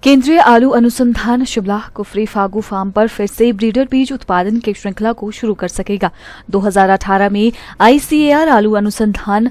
केंद्रीय आलू अनुसंधान शिमला कुफरी फागू फार्म पर फिर से ब्रीडर बीज उत्पादन की श्रृंखला को शुरू कर सकेगा। 2018 में ICAR आलू अनुसंधान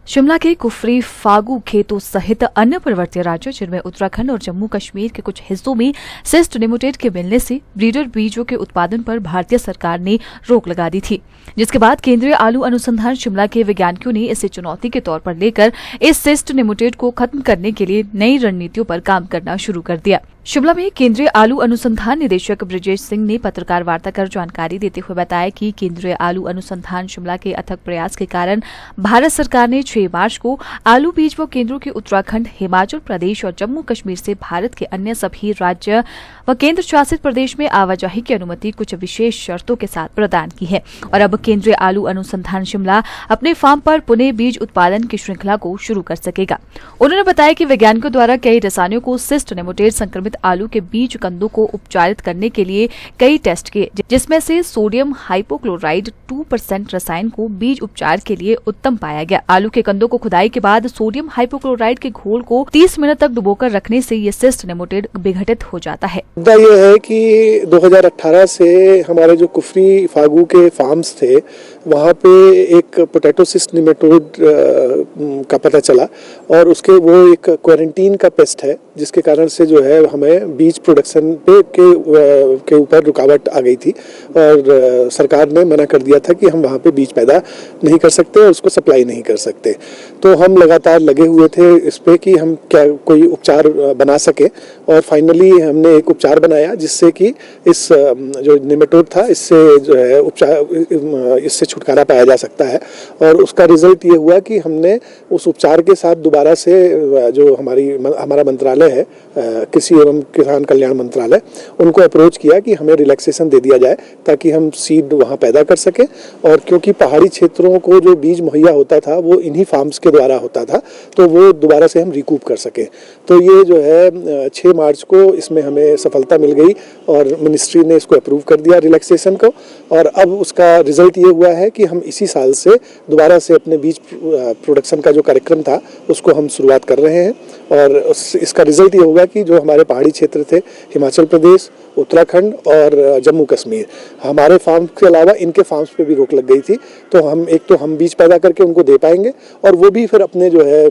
शिमला के कुफरी फागू खेतों सहित अन्य पर्वतीय राज्यों जिनमें उत्तराखंड और जम्मू कश्मीर के कुछ हिस्सों में सिस्ट नेमेटोड के मिलने से ब्रीडर बीजों के उत्पादन पर भारतीय सरकार ने रोक लगा दी थी, जिसके बाद केंद्रीय आलू अनुसंधान शिमला के वैज्ञानिकों ने इसे चुनौती के तौर पर लेकर इस सिस्ट नेमेटोड को खत्म करने के लिए नई रणनीतियों पर काम करना शुरू कर दिया। शिमला में केंद्रीय आलू अनुसंधान निदेशक ब्रिजेश सिंह ने पत्रकार वार्ता कर जानकारी देते हुए बताया कि केंद्रीय आलू अनुसंधान शिमला के अथक प्रयास के कारण भारत सरकार ने 6 मार्च को आलू बीज व केंद्रों के उत्तराखंड, हिमाचल प्रदेश और जम्मू कश्मीर से भारत के अन्य सभी राज्य व केंद्र शासित प्रदेश में आवाजाही की अनुमति कुछ विशेष शर्तों के साथ प्रदान की है और अब केंद्रीय आलू अनुसंधान शिमला अपने फार्म पर पुनः बीज उत्पादन की श्रृंखला को शुरू कर सकेगा। उन्होंने बताया कि वैज्ञानिकों द्वारा कई रसायनों को सिस्ट नेमेटोड संक्रमित आलू के बीज कंदों को उपचारित करने के लिए कई टेस्ट किए, जिसमें से सोडियम हाइपोक्लोराइड 2% रसायन को बीज उपचार के लिए उत्तम पाया गया। आलू के कंदों को खुदाई के बाद सोडियम हाइपोक्लोराइड के घोल को 30 मिनट तक डुबोकर रखने से ये सिस्ट नेमेटोड विघटित हो जाता है। मुद्दा ये है कि 2018 से हमारे जो कुफरी फागू के फार्म्स थे वहाँ पे एक पोटैटो सिस्ट नेमेटोड का पता चला और उसके वो एक क्वारंटीन का पेस्ट है, जिसके कारण से जो है हमें बीज प्रोडक्शन पे के ऊपर रुकावट आ गई थी और सरकार ने मना कर दिया था कि हम वहाँ पे बीज पैदा नहीं कर सकते और उसको सप्लाई नहीं कर सकते। तो हम लगातार लगे हुए थे इस पे कि हम क्या कोई उपचार बना सके और फाइनली हमने एक उपचार बनाया जिससे कि इस जो नेमेटोड था इससे जो है उपचार इससे छुटकारा पाया जा सकता है और उसका रिजल्ट ये हुआ कि हमने उस उपचार के साथ दोबारा से जो हमारा मंत्रालय है कृषि एवं किसान कल्याण मंत्रालय, उनको अप्रोच किया कि हमें रिलैक्सेशन दे दिया जाए ताकि हम सीड वहाँ पैदा कर सकें। और क्योंकि पहाड़ी क्षेत्रों को जो बीज मुहैया होता था वो इन्हीं फार्म्स के द्वारा होता था, तो वो दोबारा से हम रिकूप कर सकें। तो ये जो है 6 मार्च को इसमें हमें सफलता मिल गई और मिनिस्ट्री ने इसको अप्रूव कर दिया रिलैक्सेशन को और अब उसका रिजल्ट ये हुआ है कि हम इसी साल से दोबारा से अपने बीज प्रोडक्शन का जो कार्यक्रम था उसको हम शुरुआत कर रहे हैं और इसका रिजल्ट ये होगा कि जो हमारे पहाड़ी क्षेत्र थे हिमाचल प्रदेश, उत्तराखंड और जम्मू कश्मीर, हमारे फार्म के अलावा इनके फार्म्स पे भी रोक लग गई थी, तो हम बीज पैदा करके उनको दे पाएंगे और वो भी फिर अपने जो है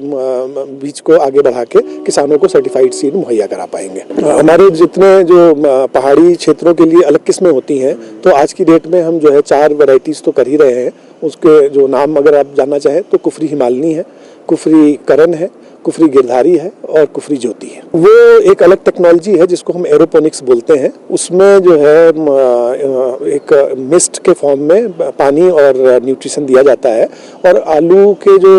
बीज को आगे बढ़ा के किसानों को सर्टिफाइड सीड मुहैया करा पाएंगे। हमारे जितने जो पहाड़ी क्षेत्रों के लिए अलग किस्में होती हैं, तो आज की डेट में हम जो है 4 वैरायटीज़ तो कर ही रहे हैं। उसके जो नाम अगर आप जानना चाहें तो कुफरी हिमालनी है, कुफरी करण है, कुफरी गिरधारी है और कुफरी ज्योति है। वो एक अलग टेक्नोलॉजी है जिसको हम एरोपोनिक्स बोलते हैं। उसमें जो है एक मिस्ट के फॉर्म में पानी और न्यूट्रिशन दिया जाता है और आलू के जो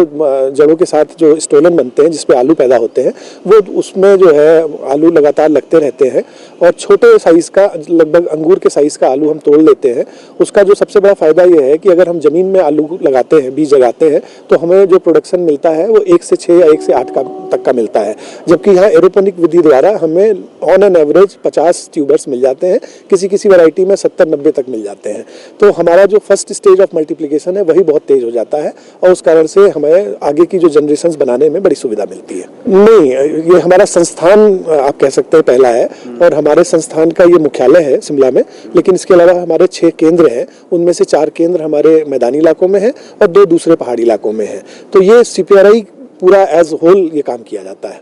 जड़ों के साथ जो स्टोलन बनते हैं जिसपे आलू पैदा होते हैं वो उसमें जो है आलू लगातार लगते रहते हैं और छोटे साइज़ का लगभग अंगूर के साइज़ का आलू हम तोड़ लेते हैं। उसका जो सबसे बड़ा फ़ायदा ये है कि अगर हम ज़मीन में आलू लगाते हैं, बीज लगाते हैं, तो हमें जो प्रोडक्शन मिलता है वो 1 से 6 या 1 से 8 तक का मिलता है, जबकि यहाँ एरोपोनिक विधि द्वारा हमें ऑन एन एवरेज 50 ट्यूबर्स मिल जाते हैं, किसी वैरायटी में 70-90 तक मिल जाते हैं। तो हमारा जो फर्स्ट स्टेज ऑफ मल्टीप्लिकेशन है वही बहुत तेज हो जाता है और उस कारण से हमें आगे की जो जनरेशंस बनाने में बड़ी सुविधा मिलती है। नहीं, ये हमारा संस्थान आप कह सकते हैं पहला है और हमारे संस्थान का ये मुख्यालय है शिमला में, लेकिन इसके अलावा हमारे 6 केंद्र हैं, उनमें से 4 केंद्र हमारे मैदानी इलाकों में हैं और 2 दूसरे पहाड़ी इलाकों में हैं। तो ये CPRI पूरा एज होल ये काम किया जाता है।